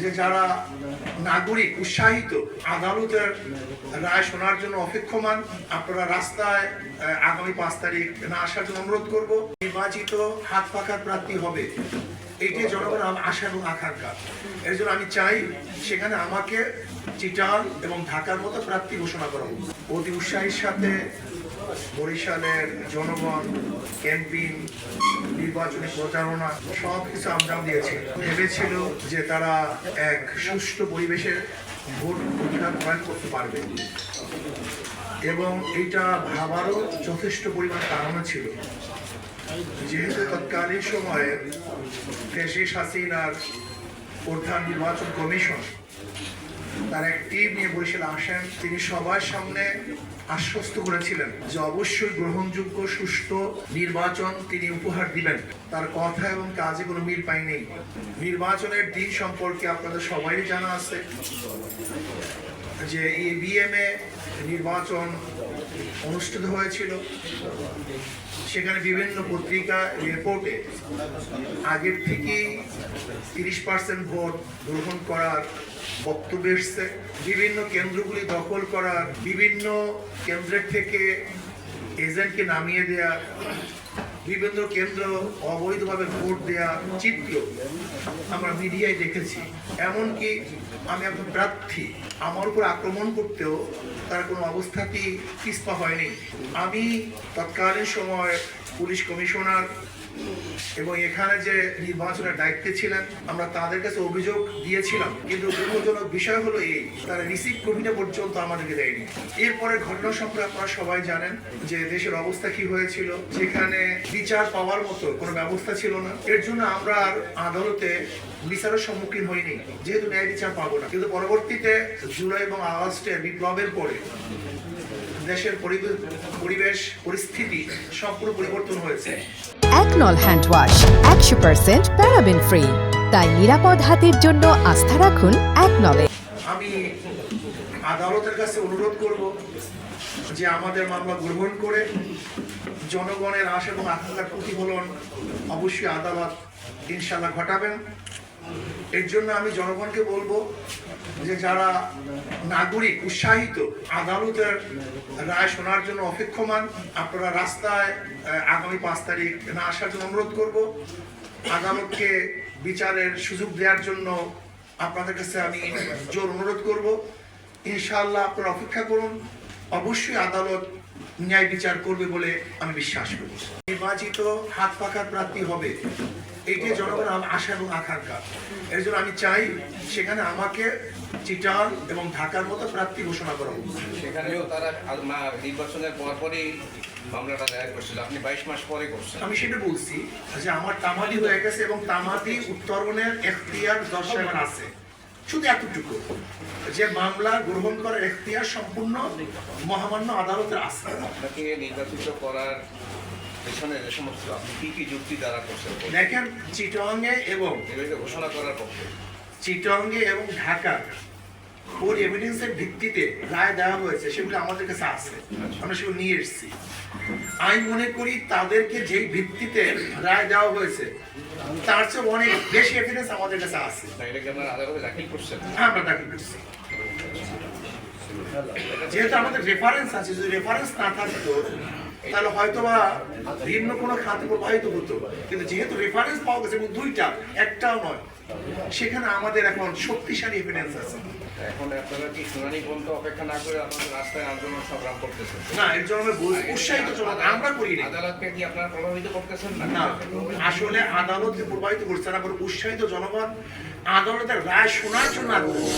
যে যারা নাগরিক উৎসাহিত আদালতের রায় শোনার জন্য অপেক্ষমান, আপনারা রাস্তায় আগামী 5 তারিখ না আসার জন্য অনুরোধ করব। নির্বাচিত হাত পাখার প্রার্থী হবে, এইটাই জনগণের আশা এবং আকাঙ্ক্ষা। এর জন্য আমি চাই সেখানে আমাকে চিটাগাং এবং ঢাকার মতো প্রার্থী ঘোষণা করা হোক। অতি উৎসাহের সাথে বরিশালের জনগণ ক্যাম্পেইন, নির্বাচনী প্রচারণা সব কিছু আঞ্জাম দিয়েছে। ভেবেছিল যে তারা এক সুষ্ঠু পরিবেশে ভোট প্রদান করতে পারবে এবং এটা ভাবারও যথেষ্ট পরিমাণ কারণ ছিল, যেহেতু তৎকালীন সময়ে ফ্যাসিস্ট হাসিনার প্রধান নির্বাচন কমিশন তার এক টিম নিয়ে বরিশালে আসেন। তিনি সবার সামনে আশ্বস্ত করেছিলেন যে অবশ্যই গ্রহণযোগ্য সুষ্ঠু নির্বাচন তিনি উপহার দিবেন। তার কথা এবং কাজে কোনো মিল পাইনি। নির্বাচনের দিন সম্পর্কে আপনাদের সবাই জানা আছে যে EVM এ নির্বাচন অনুষ্ঠিত হয়েছিল। সেখানে বিভিন্ন পত্রিকা রিপোর্টে আগের থেকেই 30% ভোট গ্রহণ করার বক্তব্য এসছে। বিভিন্ন কেন্দ্রগুলি দখল করার, বিভিন্ন কেন্দ্রের থেকে এজেন্টকে নামিয়ে দেয়া, বিভিন্ন কেন্দ্র অবৈধভাবে ভোট দেয়া চিত্র আমরা মিডিয়ায় দেখেছি। এমনকি আমি একজন প্রার্থী, আমার উপর আক্রমণ করতেও তার কোনো অবস্থাতেই পিছপা হয়নি। আমি তৎকালীন সময় পুলিশ কমিশনার এবং এখানে যে নির্বাচনের দায়িত্বে ছিলেন, আমরা তাদের কাছে অভিযোগ দিয়েছিলাম, কিন্তু দুঃখজনক বিষয় হলো এই, তারা রিসিভ কপিটা পর্যন্ত আমাদেরকে দেয়নি। এরপরে ঘটনা সম্পর্কে আপনারা সবাই জানেন যে দেশের অবস্থা কি হয়েছিল, যেখানে বিচার পাওয়ার মতো কোনো ব্যবস্থা ছিল না। এর জন্য আমরা আর আদালতে বিচারের সম্মুখীন হইনি, যেহেতু ন্যায় বিচার পাবো না। কিন্তু পরবর্তীতে জুলাই এবং আগস্টের বিপ্লবের পরে দেশের পরিবেশ পরিস্থিতি সম্পূর্ণ পরিবর্তন হয়েছে। একনল হ্যান্ড ওয়াশ 100% প্যারাবেন ফ্রি, তাই নিরাপদ হাতের জন্য আস্থা রাখুন একনলে। আমি আদালতের কাছে অনুরোধ করব যে আমাদের মামলা গ্রহণ করে জনগণের আশা এবং আকাঙ্ক্ষার প্রতিফলন অবশ্যই আদালত ইনশাআল্লাহ ঘটাবেন। এর জন্য আমি জনগণকে বলবো যে যারা নাগরিক উৎসাহিত আদালতের রায় শোনার জন্য অপেক্ষমান, আপনারা রাস্তায় আগামী 5 তারিখ না আসার জন্য অনুরোধ করব। আদালতকে বিচারের সুযোগ দেওয়ার জন্য আপনাদের কাছে আমি জোর অনুরোধ করব। ইনশাআল্লাহ আপনারা অপেক্ষা করুন, অবশ্যই আদালত ন্যায় বিচার করবে বলে আমি বিশ্বাস করি। নির্বাচিত হাত পাখার প্রার্থী হবে, এইটাই জনগণের আশা এবং আকাঙ্ক্ষা। এর জন্য আমি চাই সেখানে আমাকে চিটাগাং এবং ঢাকার মতো প্রার্থী ঘোষণা করা হোক। সেখানেও তারা নির্বাচনের পরপরই মামলাটা দায়ের করছিল, আপনি 22 মাস পরে করছেন। আমি সেটা বলছি যে আমার তামাদি হয়ে গেছে এবং তামাদি উত্তরণের এখতিয়ার দর্শায়মান আছে, শুধু এতটুকু যে মামলা গ্রহণ করার এখতিয়ার সম্পূর্ণ মহামান্য আদালতের আছে। আপনাকে নির্বাচিত করার পেছনে যে সমস্ত আপনি কি যুক্তি দ্বারা করছেন দেখেন, চিটাগাংয়ে এবং ঘোষণা করার পক্ষে চিটাগাংয়ে এবং ঢাকা ওর এভিডেন্সের ভিত্তিতে রায় দেওয়া হয়েছে, সেগুলো আমাদের কাছে আছে, আমরা সেগুলো নিয়ে এসেছি। আমি মনে করি তাদেরকে যেই ভিত্তিতে রায় দেওয়া হয়েছে তার চেয়ে অনেক বেশি এভিডেন্স আমাদের কাছে আছে। এটাকে আপনারা আদালতে দাখিল করছেন? আমরা দাখিল করছি, যেহেতু আমাদের রেফারেন্স আছে। যদি রেফারেন্স না থাকতো তাহলে হয়তোবা ভিন্ন কোনো খাতে প্রবাহিত হতো, কিন্তু যেহেতু রেফারেন্স পাওয়া গেছে এবং দুইটা, একটাও নয়, সেখানে আমাদের এখন শক্তিশালী এভিডেন্স আছে। এখন আপনারা কি শুনানি পর্যন্ত অপেক্ষা না করে আপনারা রাস্তায় আন্দোলন সংগ্রাম করতেছেন? না, এর জন্য উৎসাহিত আমরা করি না। আদালতকে কি আপনারা প্রভাবিত করতেছেন না? না, আসলে আদালতকে প্রভাবিত করছে না, উৎসাহিত জনগণ আদালতের রায় শোনার জন্য আগ্রহী।